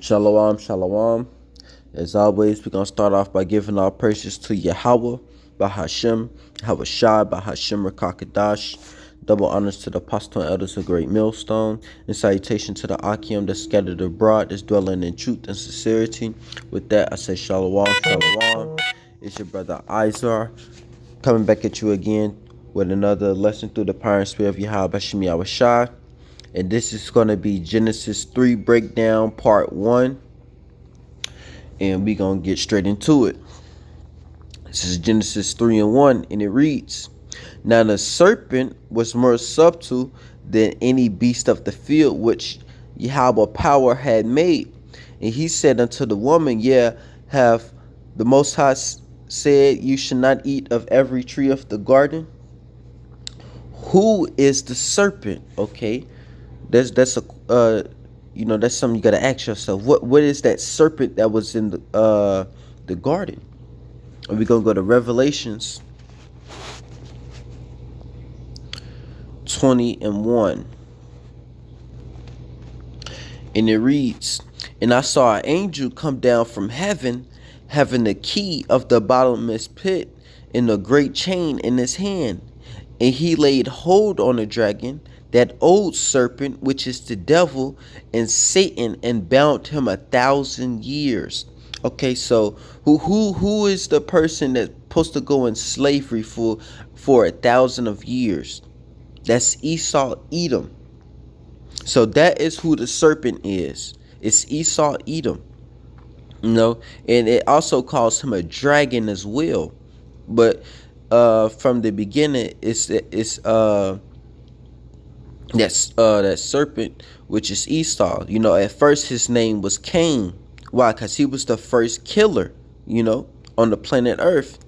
Shalom, shalom. As always, we're going to start off by giving our praises to Yahweh, Bahashem, Havashai, Bahashem, Rakakadash. Double honors to the apostle and elders of Great Millstone, and salutation to the Akim that scattered abroad, that's dwelling in truth and sincerity. With that, I say shalom, shalom. It's your brother Izar, coming back at you again with another lesson through the power and spirit of Yahweh, Bashem Yahweh. And this is going to be Genesis 3 breakdown part 1. And we're going to get straight into it. This is Genesis 3 and 1. And it reads, Now the serpent was more subtle than any beast of the field which Yahweh power had made. And he said unto the woman, have the Most High said, you should not eat of every tree of the garden? Who is the serpent? Okay. That's a that's something you gotta ask yourself. What is that serpent that was in the garden? And we're gonna go to Revelations 20 and 1. And it reads, And I saw an angel come down from heaven, having the key of the bottomless pit and a great chain in his hand. And he laid hold on the dragon, that old serpent, which is the devil and Satan, and bound him 1,000 years. Okay, so who is the person that's supposed to go in slavery for 1,000 of years? That's Esau Edom. So that is who the serpent is. It's Esau Edom. And it also calls him a dragon as well. But from the beginning, it's that serpent, which is Esau. At first his name was Cain. Why? Because he was the first killer, on the planet Earth.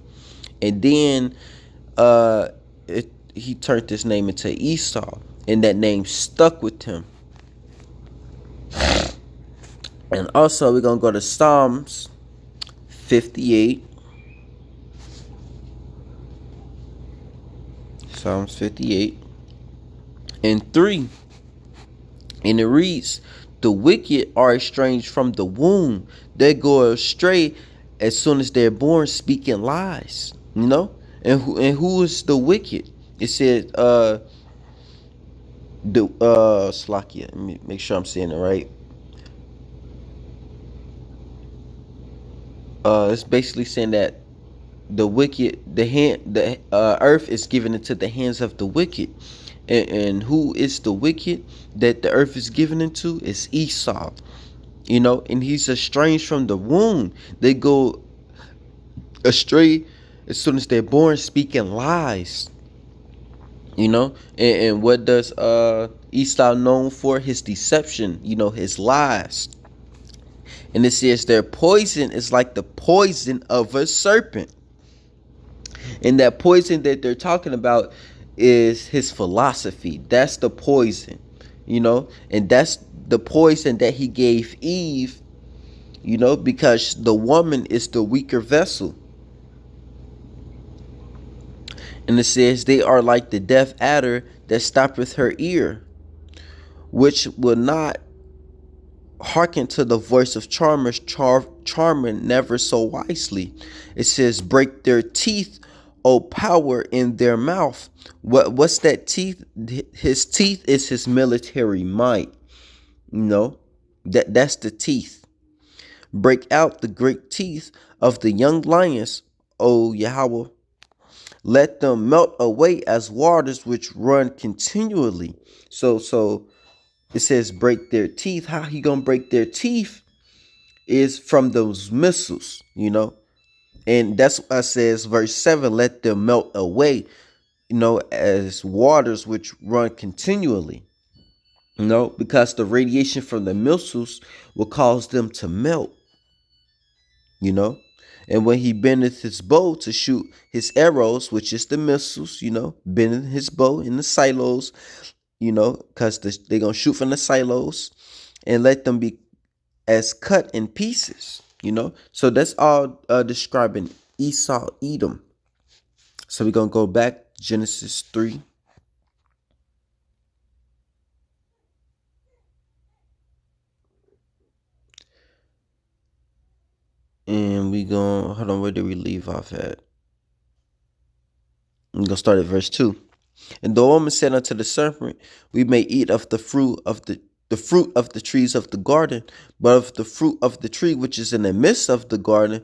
And then he turned his name into Esau, and that name stuck with him. And also we're gonna go to Psalms 58. Psalms 58 and 3. And it reads, The wicked are estranged from the womb. They go astray as soon as they're born, speaking lies. And who is the wicked? It said Slakia. Let me make sure I'm saying it right. It's basically saying that the wicked, the earth is given into the hands of the wicked. And who is the wicked that the earth is given into? Is Esau. And he's estranged from the womb. They go astray as soon as they're born, speaking lies. And what does Esau known for? His deception, his lies. And it says their poison is like the poison of a serpent. And that poison that they're talking about is his philosophy. That's the poison, and that's the poison that he gave Eve, because the woman is the weaker vessel. And it says they are like the deaf adder that stoppeth her ear, which will not hearken to the voice of charmers, charming never so wisely. It says break their teeth, O power in their mouth. What's that teeth? His teeth is his military might. That's the teeth. Break out the great teeth of the young lions, O Yahweh. Let them melt away as waters which run continually. So it says break their teeth. How he gonna break their teeth? Is from those missiles, And that's what it says, verse 7, let them melt away, as waters which run continually. Because the radiation from the missiles will cause them to melt. And when he bendeth his bow to shoot his arrows, which is the missiles, bending his bow in the silos, because they're going to shoot from the silos, and let them be as cut in pieces, So that's all describing Esau Edom. So we're going to go back to Genesis 3. we going, hold on, where did we leave off at? I'm gonna start at verse 2. And the woman said unto the serpent, we may eat of the fruit of the fruit of the trees of the garden, but of the fruit of the tree which is in the midst of the garden,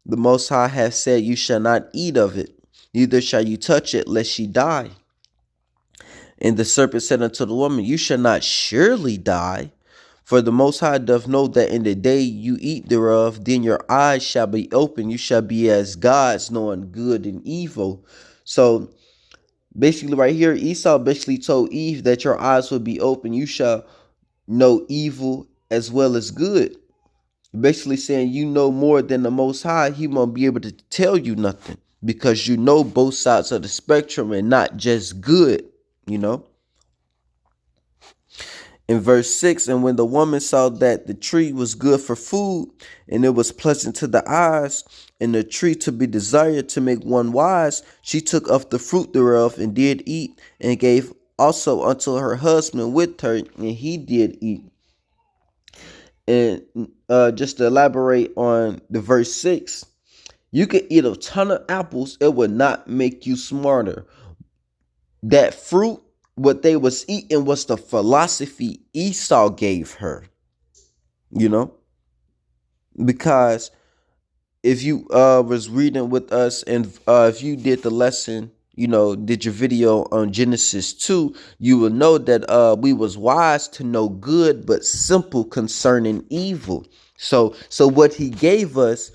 the Most High hath said, you shall not eat of it, neither shall you touch it, lest ye die. And the serpent said unto the woman, you shall not surely die, for the Most High doth know that in the day you eat thereof, then your eyes shall be open, you shall be as gods, knowing good and evil. So basically right here, Esau basically told Eve that your eyes will be open, you shall know evil as well as good. Basically saying you know more than the Most High, he won't be able to tell you nothing because you know both sides of the spectrum and not just good, you know. In verse 6, and when the woman saw that the tree was good for food, and it was pleasant to the eyes, and the tree to be desired to make one wise, she took of the fruit thereof and did eat, and gave also unto her husband with her, and he did eat. And just to elaborate on the verse 6, you could eat a ton of apples, it would not make you smarter. That fruit, what they was eating was the philosophy Esau gave her, you know, because if you was reading with us and if you did the lesson, you know, did your video on Genesis 2, you will know that we was wise to know good but simple concerning evil. So what he gave us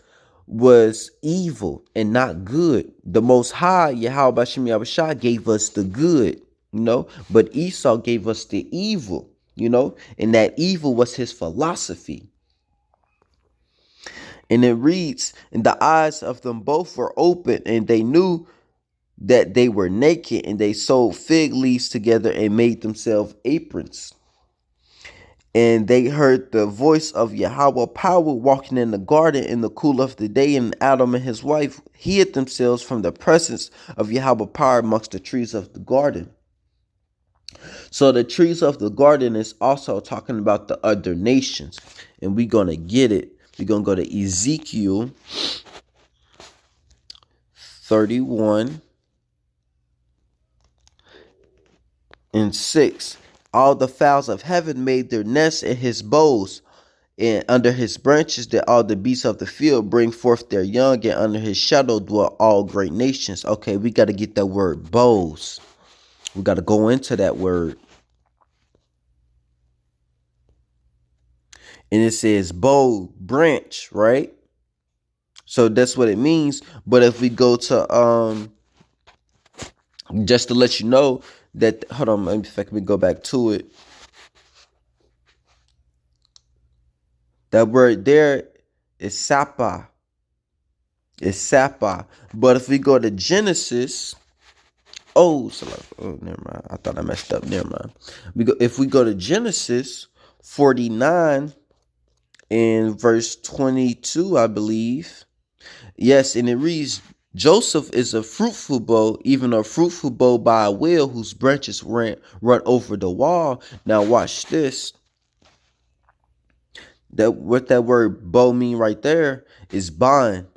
was evil and not good. The Most High, Yahweh Bashem Yahushua, gave us the good, you know, but Esau gave us the evil, you know, and that evil was his philosophy. And it reads, and the eyes of them both were open, and they knew that they were naked, and they sewed fig leaves together and made themselves aprons. And they heard the voice of Yahweh power walking in the garden in the cool of the day, and Adam and his wife hid themselves from the presence of Yahweh power amongst the trees of the garden. So the trees of the garden is also talking about the other nations, and we're going to get it. We're going to go to Ezekiel 31 and 6. All the fowls of heaven made their nests in his boughs, and under his branches did all the beasts of the field bring forth their young, and under his shadow dwell all great nations. Okay, we got to get that word boughs. We got to go into that word. And it says bow, branch, right? So that's what it means. But if we go to just to let you know that, hold on, in fact, let me go back to it. That word there is sapa. It's sapa. But if we go to Genesis, never mind. I thought I messed up. Never mind. If we go to Genesis 49 in verse 22, I believe. Yes, and it reads, Joseph is a fruitful bow, even a fruitful bow by a well whose branches run over the wall. Now watch this. That what that word bow mean right there is bond,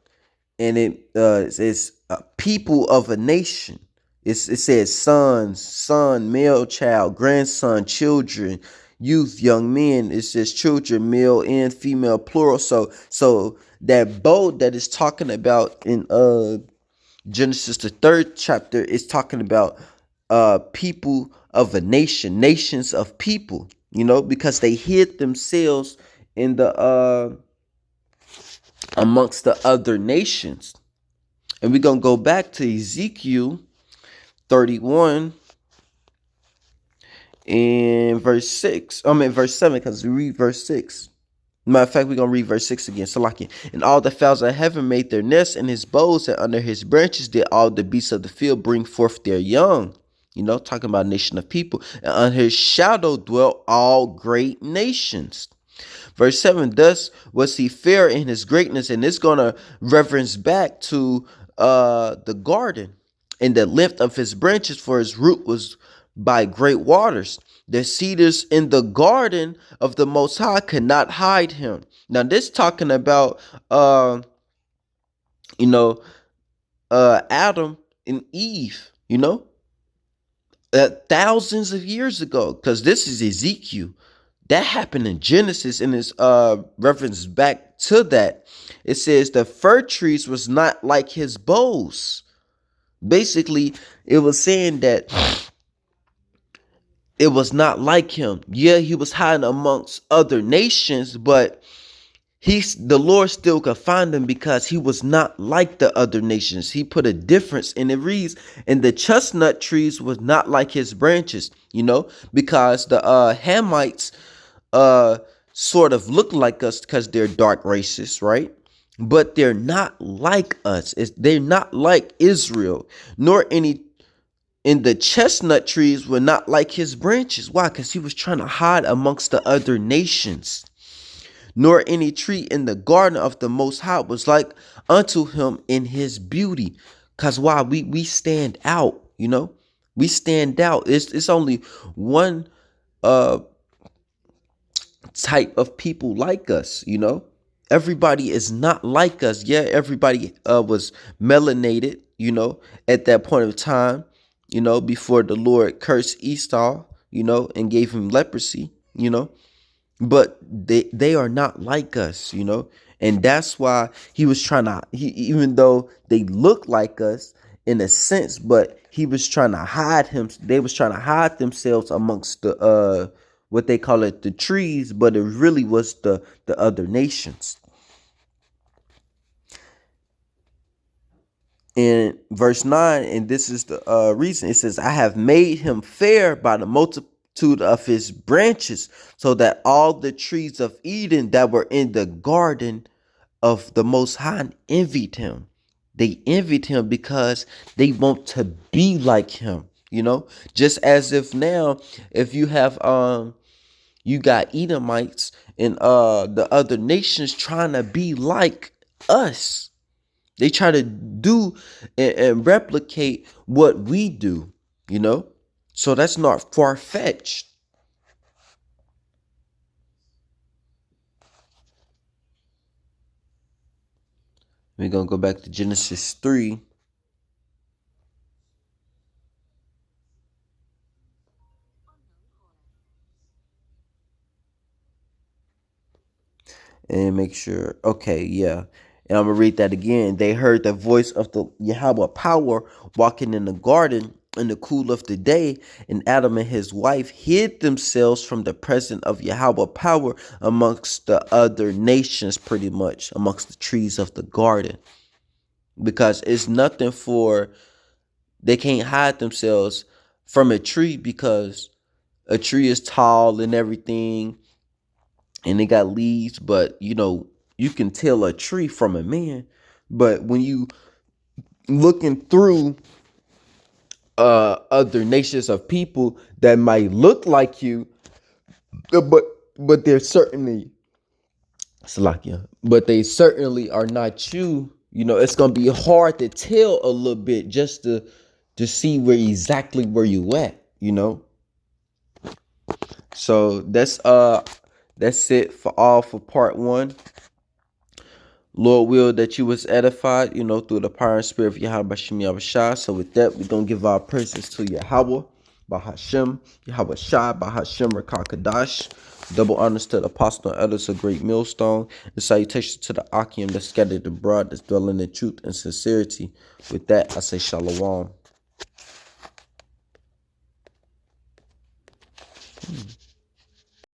and it's people of a nation. It says son, male child, grandson, children, youth, young men. It says children, male and female, plural. So that bow that is talking about in Genesis the 3rd chapter is talking about people of a nation, nations of people, you know, because they hid themselves in the amongst the other nations. And we're gonna go back to Ezekiel 31 in verse 6. Verse 7, because we read verse 6. Matter of fact, we're gonna read verse 6 again. Salaki. And all the fowls of heaven made their nests in his boughs, and under his branches did all the beasts of the field bring forth their young. You know, talking about a nation of people. And under his shadow dwelt all great nations. Verse 7, thus was he fair in his greatness, and it's gonna reference back to the garden, and the length of his branches, for his root was by great waters. The cedars in the garden of the Most High could not hide him. Now this talking about You know, Adam and Eve, thousands of years ago, because this is Ezekiel. That happened in Genesis, and it's reference back to that. It says the fir trees was not like his bows. Basically, it was saying that it was not like him. Yeah, he was hiding amongst other nations, but the Lord still could find him because he was not like the other nations. He put a difference, and it reads, and the chestnut trees was not like his branches, because the Hamites sort of look like us because they're dark races, right? But they're not like us. They're not like Israel, nor any. And the chestnut trees were not like his branches. Why? Because he was trying to hide amongst the other nations. Nor any tree in the garden of the Most High was like unto him in his beauty. Because why? We stand out, We stand out. It's only one type of people like us, Everybody is not like us. Yeah, everybody was melanated, at that point of time, before the Lord cursed Esau, and gave him leprosy, but they are not like us, and that's why he was trying to, even though they look like us in a sense, but he was trying to hide him. They was trying to hide themselves amongst the what they call it, the trees, but it really was the other nations. In verse 9, and this is the reason, it says, I have made him fair by the multitude of his branches, so that all the trees of Eden that were in the garden of the Most High envied him. They envied him because they want to be like him, just as if now, if you have you got Edomites and the other nations trying to be like us. They try to do and replicate what we do, So that's not far-fetched. We're going to go back to Genesis 3. And make sure. Okay, yeah. And I'm going to read that again. They heard the voice of the Yahweh power walking in the garden in the cool of the day, and Adam and his wife hid themselves from the presence of Yahweh power amongst the other nations, pretty much, amongst the trees of the garden. Because it's nothing they can't hide themselves from a tree, because a tree is tall and everything, and they got leaves, but you can tell a tree from a man. But when you looking through other nations of people that might look like you, but they're certainly Salakia, but they certainly are not you. It's gonna be hard to tell a little bit, just to see exactly where you at. So that's it for part 1. Lord will that you was edified, through the power and spirit of Yahweh Shem Yahushua. So with that, we're going to give our praises to Yahweh, Bahashem, Yahweh Shai, Bahashem, Rakakadash. Double honors to the apostle and elders of Great Millstone. And salutations to the Akim that scattered abroad, that's dwelling in truth and sincerity. With that, I say Shalom.